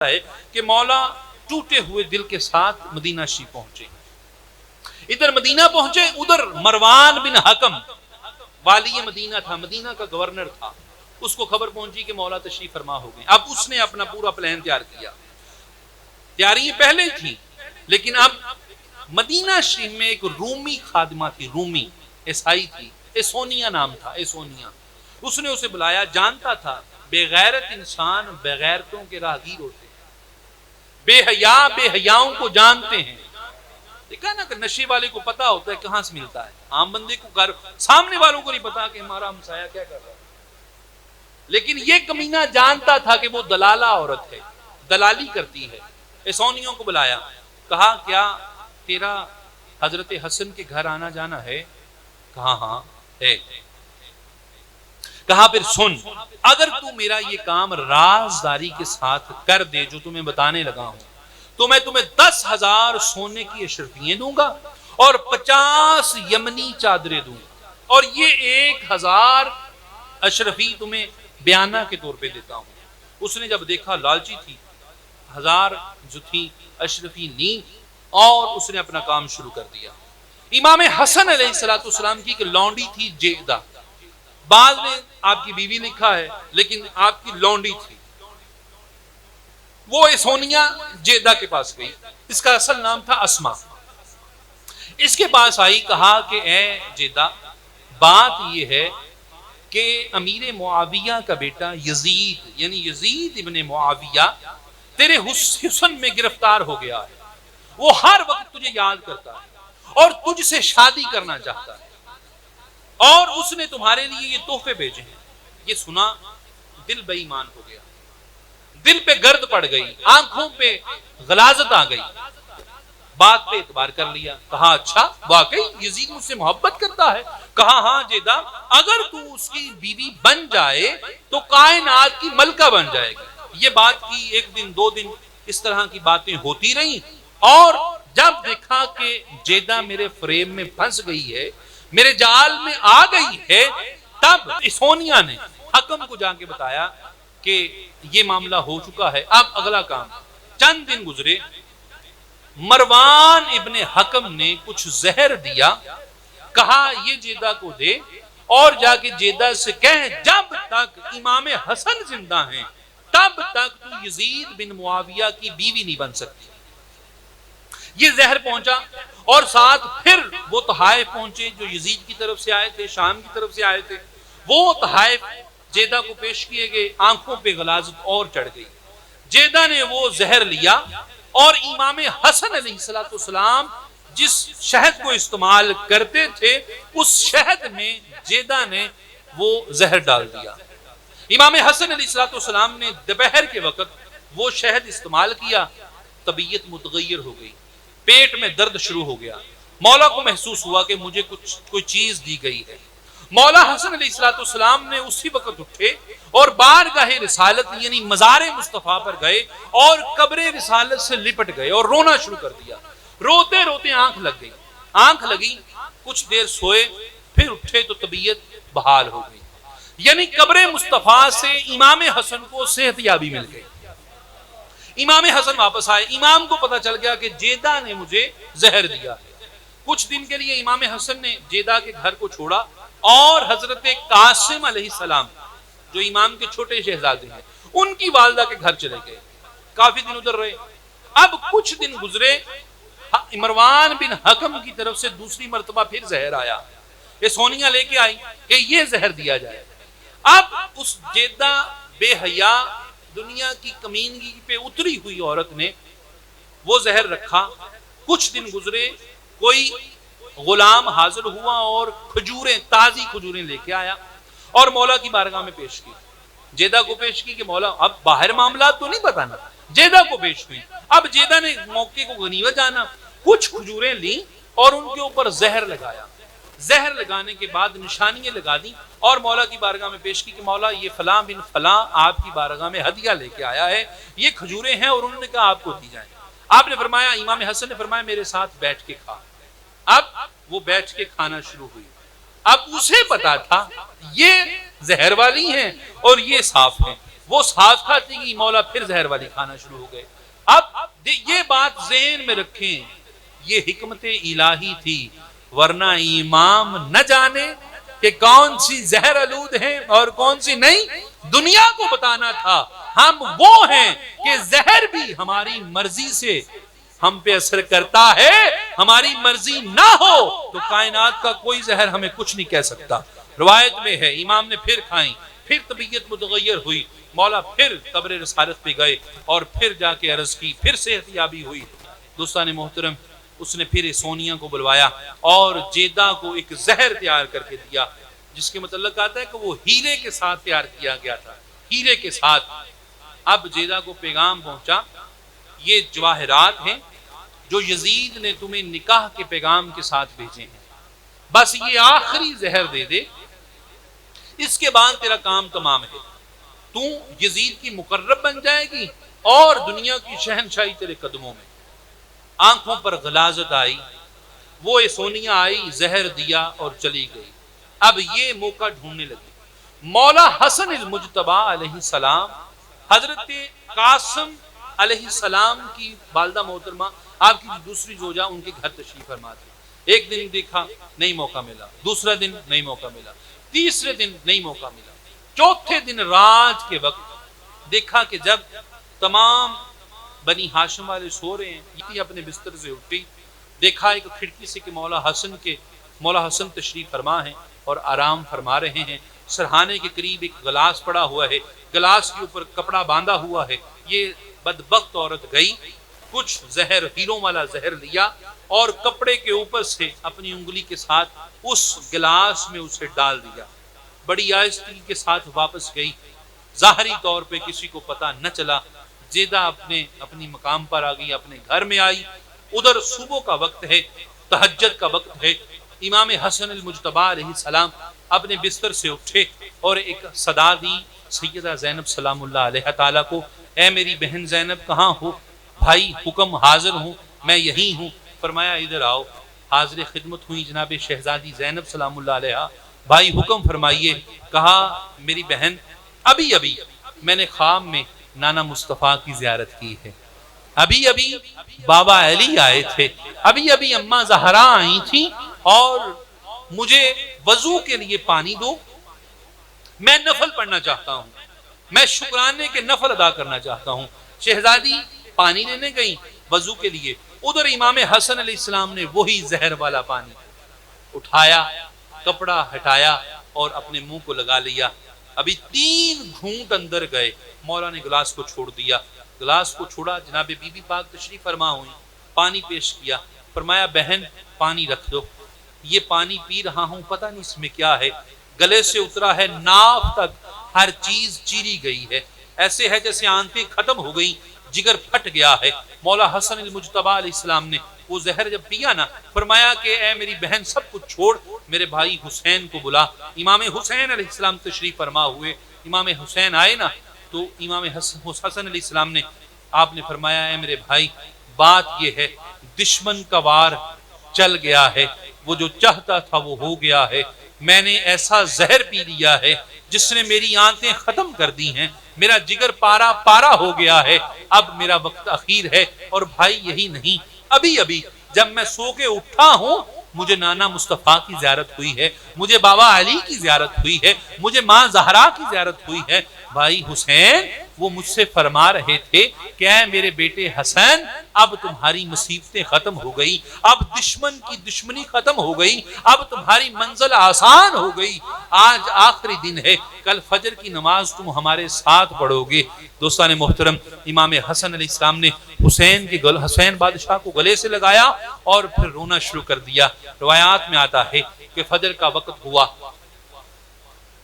ہے کہ مولا ٹوٹے ہوئے دل کے ساتھ مدینہ شریف پہنچے. ادھر مدینہ پہنچے, ادھر مروان بن حکم والی مدینہ تھا, مدینہ کا گورنر تھا. اس کو خبر پہنچی کہ مولا تشریف فرما ہو گئے. اب اس نے اپنا پورا پلان تیار کیا. تیاری پہلے تھی, لیکن اب مدینہ شریف میں ایک رومی خادمہ تھی, رومی عیسائی تھی, ایسونیا نام تھا, ایسونیا. اس نے اسے بلایا, جانتا تھا بے غیرت انسان بے غیرتوں کے راہگیر ہوتے ہیں, بے حیا بے حیاؤں کو جانتے ہیں. دیکھا نا کہ نشے والے کو پتا ہوتا ہے کہاں سے ملتا ہے, عام بندے کو سامنے والوں کو نہیں پتا کہ ہمارا ہمسایہ کیا کر رہا ہے. لیکن یہ کمینہ جانتا تھا کہ وہ دلالہ عورت ہے, دلالی کرتی ہے. ایسونیوں کو بلایا, کہا کیا تیرا حضرت حسن کے گھر آنا جانا ہے؟ کہا ہاں ہے. کہا پھر سن, اگر تو میرا یہ کام رازداری کے ساتھ کر دے جو تمہیں بتانے لگا ہوں, تو میں تمہیں 10,000 سونے کی اشرفیاں دوں گا اور 50 یمنی چادریں دوں گا, اور یہ 1,000 اشرفی تمہیں بیانہ کے طور پہ دیتا ہوں. اس نے جب دیکھا, لالچی تھی, 1000 جو تھی اشرفی لی اور اس نے اپنا کام شروع کر دیا. امام حسن علیہ السلام کی ایک لونڈی تھی جیدہ, بعد میں آپ کی بیوی لکھا ہے لیکن آپ کی لونڈی تھی. وہ ایسونیا جیدہ کے پاس گئی, اس کا اصل نام تھا اسما. اس کے پاس آئی, کہا کہ اے جیدہ, بات یہ ہے کہ امیر معاویہ کا بیٹا یزید یعنی یزید ابن معاویہ تیرے حسن میں گرفتار ہو گیا ہے. وہ ہر وقت تجھے یاد کرتا ہے اور تجھ سے شادی کرنا چاہتا ہے, اور اس نے تمہارے لیے یہ تحفے بھیجے ہیں. یہ سنا دل بے ایمان ہو گیا, دل پہ گرد پڑ گئی, آنکھوں پہ غلاظت آ گئی. بات پہ اعتبار کر لیا, کہا اچھا واقعی یزید مجھ سے محبت کرتا ہے؟ کہا ہاں جیدہ, اگر تو اس کی بیوی بن جائے تو کائنات کی ملکہ بن جائے گی. یہ بات کی 1 دن 2 دن اس طرح کی باتیں ہوتی رہیں, اور جب دیکھا کہ جیدہ میرے فریب میں پھنس گئی ہے, میرے جال میں آ گئی ہے, تب ایسونیا نے حکم کو جا کے بتایا کہ یہ معاملہ ہو چکا ہے. اب اگلا کام. چند دن گزرے, مروان ابن حکم نے کچھ زہر دیا, کہا یہ جیدہ کو دے اور جا کے جیدہ سے کہہ جب تک امام حسن زندہ ہیں تب تک تو یزید بن معاویہ کی بیوی نہیں بن سکتی. یہ زہر پہنچا, اور ساتھ پھر وہ تحائف پہنچے جو یزید کی طرف سے آئے تھے, شام کی طرف سے آئے تھے. وہ تحائف جیدہ کو پیش کیے گئے, آنکھوں پہ غلاظت اور چڑھ گئی. جیدہ نے وہ زہر لیا اور امام حسن علیہ السلام جس شہد کو استعمال کرتے تھے اس شہد میں جیدہ نے وہ زہر ڈال دیا. امام حسن علیہ السلام نے دوپہر کے وقت وہ شہد استعمال کیا, طبیعت متغیر ہو گئی, پیٹ میں درد شروع ہو گیا. مولا کو محسوس ہوا کہ مجھے کوئی چیز دی گئی ہے. مولا حسن علیہ السلام نے اسی وقت اٹھے اور بارگاہ رسالت یعنی مزار مصطفیٰ پر گئے اور قبر رسالت سے لپٹ گئے اور رونا شروع کر دیا. روتے روتے آنکھ لگ گئی, آنکھ لگی, کچھ دیر سوئے, پھر اٹھے تو طبیعت بحال ہو گئی. یعنی قبر مصطفیٰ سے امام حسن کو صحت یابی مل گئی. امام حسن واپس آئے, امام کو پتا چل گیا کہ جیدہ نے مجھے زہر دیا. کچھ دن کے لیے امام حسن نے جیدہ کے گھر کو چھوڑا اور حضرت قاسم علیہ السلام جو امام کے چھوٹے شہزادے ہیں ان کی والدہ کے گھر چلے گئے. کافی دن ادھر رہے. اب کچھ دن گزرے, مروان بن حکم کی طرف سے دوسری مرتبہ پھر زہر آیا. ایسونیا لے کے آئی کہ یہ زہر دیا جائے. اب اس جیدہ بے حیا دنیا کی کمینگی پہ اتری ہوئی عورت نے وہ زہر رکھا. کچھ دن گزرے, کوئی غلام حاضر ہوا اور کھجوریں, تازی کھجوریں لے کے آیا اور مولا کی بارگاہ میں پیش کی. جیدہ کو پیش کی کہ مولا اب باہر معاملات تو نہیں بتانا. جیدہ کو پیش ہوئی. اب جیدہ نے موقع کو غنیمت جانا, کچھ کھجوریں لیں اور ان کے اوپر زہر لگایا. زہر لگانے کے بعد نشانیاں لگا دی اور مولا کی بارگاہ میں پیش کی کہ مولا یہ فلاں بن فلاں آپ کی بارگاہ میں ہدیہ لے کے آیا ہے, یہ کھجوریں ہیں اور انہوں نے کہا آپ کو دی جائیں. آپ نے فرمایا, امام حسن نے فرمایا میرے ساتھ بیٹھ کے کھا. اب وہ بیٹھ کے کھانا شروع ہوئی. اب اسے پتا تھا یہ زہر والی ہیں اور یہ صاف ہیں. وہ ساتھ کھاتی گئی، مولا پھر زہر والی کھانا شروع ہو گئے۔ اب یہ بات ذہن میں رکھیں، یہ حکمت الہی تھی، ورنہ امام نہ جانے کہ کون سی زہر آلود ہیں اور کون سی نہیں، دنیا کو بتانا تھا ہم وہ ہیں کہ زہر بھی ہماری مرضی سے ہم پہ اثر کرتا ہے، ہماری مرضی نہ ہو تو کائنات کا کوئی زہر ہمیں کچھ نہیں کہہ سکتا۔ روایت میں ہے امام نے پھر کھائیں، پھر طبیعت متغیر ہوئی، مولا پھر قبر رسالت پہ گئے اور پھر جا کے عرض کی، پھر صحت یابی ہوئی۔ دوستان محترم، اس نے پھر سونیا کو بلوایا اور جیدہ کو ایک زہر تیار کر کے دیا، جس کے متعلق آتا ہے کہ وہ ہیرے کے ساتھ تیار کیا گیا تھا، ہیرے کے ساتھ۔ اب جیدہ کو پیغام پہنچا، یہ جواہرات ہیں جو یزید نے تمہیں نکاح کے پیغام کے ساتھ بھیجے ہیں، بس یہ آخری زہر دے دے، اس کے بعد تیرا کام تمام ہے، تو یزید کی مقرب بن جائے گی اور دنیا کی شہنشاہی تیرے قدموں میں۔ آنکھوں پر غلاظت آئی، وہ سونیا آئی، زہر دیا اور چلی گئی۔ اب یہ موقع ڈھونڈنے لگی۔ مولا حسن المجتبی علیہ السلام، حضرت قاسم علیہ السلام کی والدہ محترمہ، آپ کی دوسری زوجہ، ان کے گھر تشریف فرما تھی۔ ایک دن دیکھا نہیں موقع ملا، دوسرا دن نہیں موقع ملا، تیسرے دن نہیں موقع ملا، چوتھے دن رات کے وقت دیکھا کہ جب تمام بنی ہاشم والے سو رہے ہیں، یہ اپنے بستر سے اٹھی، دیکھا ایک کھڑکی سے کہ مولا حسن تشریف فرما ہیں اور آرام فرما رہے ہیں، سرہانے کے قریب ایک گلاس پڑا ہوا ہے، گلاس کے اوپر کپڑا باندھا ہوا ہے۔ یہ بدبخت عورت گئی، کچھ زہر، ہیروں والا زہر لیا اور کپڑے کے اوپر سے اپنی انگلی کے ساتھ اس گلاس میں اسے ڈال دیا، بڑی آہستگی کے ساتھ واپس گئی، ظاہری طور پہ کسی کو پتہ نہ چلا۔ جیدہ اپنی مقام پر آ گئی، اپنے گھر میں آئی، ادھر صبح کا وقت ہے، تہجد کا وقت ہے۔ امام حسن المجتبی علیہ السلام اپنے بستر سے اٹھے اور ایک صدا دی سیدہ زینب سلام اللہ علیہ تعالیٰ کو، اے میری بہن زینب کہاں ہو؟ بھائی حکم، حاضر ہوں، میں یہی ہوں۔ فرمایا ادھر آؤ، حاضر خدمت ہوئی جناب شہزادی زینب سلام اللہ علیہ، بھائی حکم فرمائیے۔ کہا میری بہن، ابھی میں نے خواب میں نانا مصطفیٰ کی زیارت کی ہے، ابھی بابا علی آئے تھے، ابھی اماں زہرا آئی تھی اور مجھے وضو کے لیے پانی دو، میں نفل پڑھنا چاہتا ہوں، میں شکرانے کے نفل ادا کرنا چاہتا ہوں۔ شہزادی پانی لینے گئی وضو کے لیے، ادھر امام حسن علیہ السلام نے وہی زہر والا پانی اٹھایا، کپڑا ہٹایا اور اپنے منہ کو لگا لیا۔ ابھی 3 گھونٹ اندر گئے، مولا نے گلاس کو چھوڑ دیا، گلاس کو چھوڑا، جناب بی بی پاک تشریف فرما ہوئی، پانی پیش کیا، فرمایا بہن پانی رکھ دو، یہ پانی پی رہا ہوں، پتہ نہیں اس میں کیا ہے، گلے سے اترا ہے، ناف تک ہر چیز چیری گئی ہے، ایسے ہے جیسے آنتیں ختم ہو گئی، جگر پھٹ گیا ہے۔ مولا حسن المجتبی علیہ السلام نے وہ زہر جب پیا نا، فرمایا کہ اے میری بہن سب کچھ چھوڑ، میرے بھائی حسین کو بلا۔ امام حسین علیہ السلام تشریف فرما ہوئے، امام حسین آئے نا تو امام حسن علیہ السلام نے آپ نے فرمایا اے میرے بھائی، بات یہ ہے دشمن کا وار چل گیا ہے، وہ جو چاہتا تھا وہ ہو گیا ہے، میں نے ایسا زہر پی لیا ہے جس نے میری آنتیں ختم کر دی ہیں، میرا جگر پارا ہو گیا ہے، اب میرا وقت اخیر ہے۔ اور بھائی یہی نہیں، ابھی جب میں سو کے اٹھا ہوں مجھے نانا مصطفیٰ کی زیارت ہوئی ہے، مجھے بابا علی کی زیارت ہوئی ہے، مجھے ماں زہرا کی زیارت ہوئی ہے۔ بھائی حسین وہ مجھ سے فرما رہے تھے کہ اے میرے بیٹے حسن، اب تمہاری مصیبتیں ختم ہو گئی، اب دشمن کی دشمنی ختم ہو گئی، اب تمہاری منزل آسان ہو گئی، آج آخری دن ہے، کل فجر کی نماز تم ہمارے ساتھ پڑھو گے۔ دوستان محترم، امام حسن علیہ السلام نے حسین بادشاہ کو گلے سے لگایا اور پھر رونا شروع کر دیا۔ روایات میں آتا ہے کہ فجر کا وقت ہوا،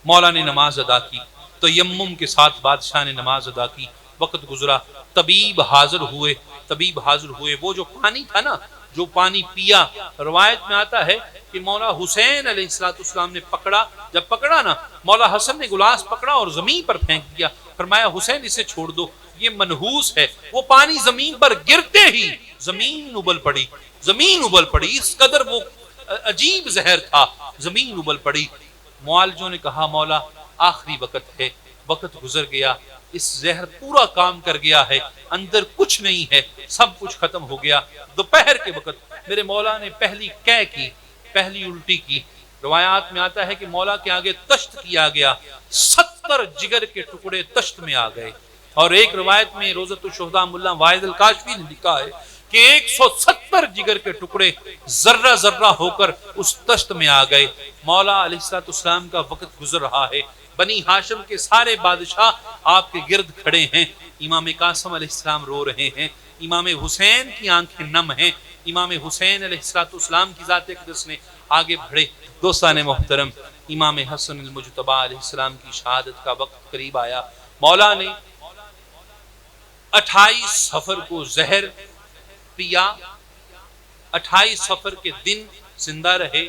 مولا نے نماز ادا کی، تیمم کے ساتھ بادشاہ نے نماز ادا کی، وقت گزرا، طبیب حاضر ہوئے، وہ جو پانی تھا نا، جو پانی پیا، روایت میں آتا ہے کہ مولا حسین علیہ السلام نے پکڑا، جب پکڑا نا مولا حسن نے گلاس پکڑا اور زمین پر پھینک دیا، فرمایا حسین اسے چھوڑ دو، یہ منحوس ہے۔ وہ پانی زمین پر گرتے ہی زمین ابل پڑی، اس قدر وہ عجیب زہر تھا، زمین ابل پڑی۔ معالجوں نے کہا مولا آخری وقت ہے، وقت گزر گیا، اس زہر پورا کام کر گیا ہے، اندر کچھ نہیں ہے، سب کچھ ختم ہو گیا۔ دوپہر کے وقت میرے مولا نے پہلی قے کی، پہلی الٹی کی۔ روایات میں آتا ہے کہ مولا کے آگے تشت کیا گیا، 70 جگر کے ٹکڑے تشت میں آ گئے۔ اور ایک روایت میں روضۃ الشہداء ملا واحد الکاشفی نے لکھا ہے کہ 170 جگر کے ٹکڑے ذرہ ذرہ ہو کر اس تشت میں آ گئے۔ مولا علیہ السلام کا وقت گزر رہا ہے، بنی ہاشم کے سارے بادشاہ آپ کے گرد کھڑے ہیں، امام قاسم علیہ السلام رو رہے ہیں، امام حسین کی آنکھیں نم ہیں، امام حسین علیہ السلام کی ذات اقدس نے آگے بڑھے۔ دوستان محترم، امام حسن المجتبی علیہ السلام کی شہادت کا وقت قریب آیا۔ مولا نے 28 صفر کو زہر پیا، 28 صفر کے دن زندہ رہے،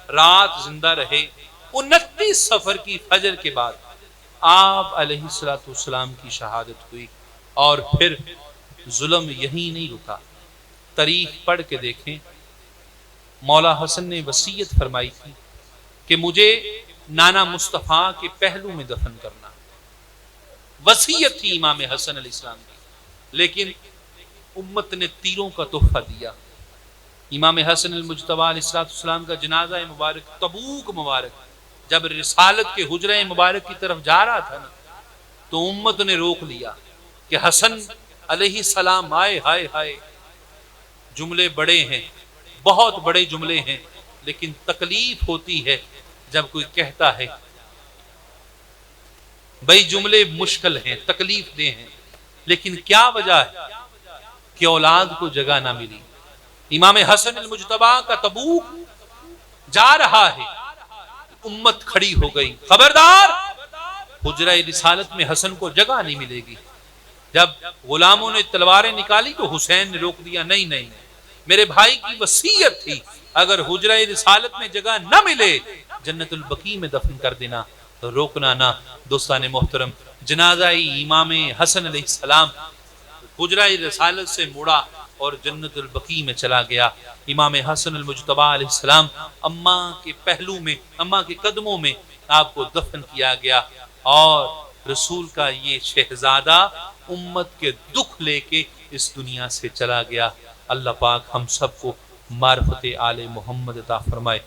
رات زندہ رہے۔ 29 صفر کی فجر کے بعد آپ علیہ السلام کی شہادت ہوئی۔ اور پھر ظلم یہی نہیں رکا، تاریخ پڑھ کے دیکھیں، مولا حسن نے وصیت فرمائی تھی کہ مجھے نانا مصطفیٰ کے پہلو میں دفن کرنا، وصیت تھی امام حسن علیہ السلام کی، لیکن امت نے تیروں کا تحفہ دیا۔ امام حسن المجتبی علیہ السلام کا جنازہ مبارک تبوک مبارک جب رسالت کے حجرہ مبارک کی طرف جا رہا تھا نا، تو امت نے روک لیا کہ حسن علیہ السلام آئے، ہائے ہائے، جملے بڑے ہیں، بہت بڑے جملے ہیں، لیکن تکلیف ہوتی ہے جب کوئی کہتا ہے بھئی جملے مشکل ہیں، تکلیف دہ ہیں، لیکن کیا وجہ ہے کہ اولاد کو جگہ نہ ملی۔ امام حسن المجتبی کا تبوک جا رہا ہے، امت کھڑی ہو گئی، خبردار، حجرہ رسالت میں حسن کو جگہ نہیں ملے گی۔ جب غلاموں نے تلواریں نکالی تو حسین نے روک دیا، نہیں نہیں، میرے بھائی کی وصیت تھی، اگر حجرہ رسالت میں جگہ نہ ملے جنت البقیع میں دفن کر دینا، روکنا نہ۔ دوستان محترم، جنازہ امام حسن علیہ السلام حجرہ رسالت سے مڑا اور جنت البقیع میں چلا گیا۔ امام حسن المجتبی علیہ السلام اماں کے پہلو میں، اماں کے قدموں میں آپ کو دفن کیا گیا، اور رسول کا یہ شہزادہ امت کے دکھ لے کے اس دنیا سے چلا گیا۔ اللہ پاک ہم سب کو معرفت آل محمد عطا فرمائے۔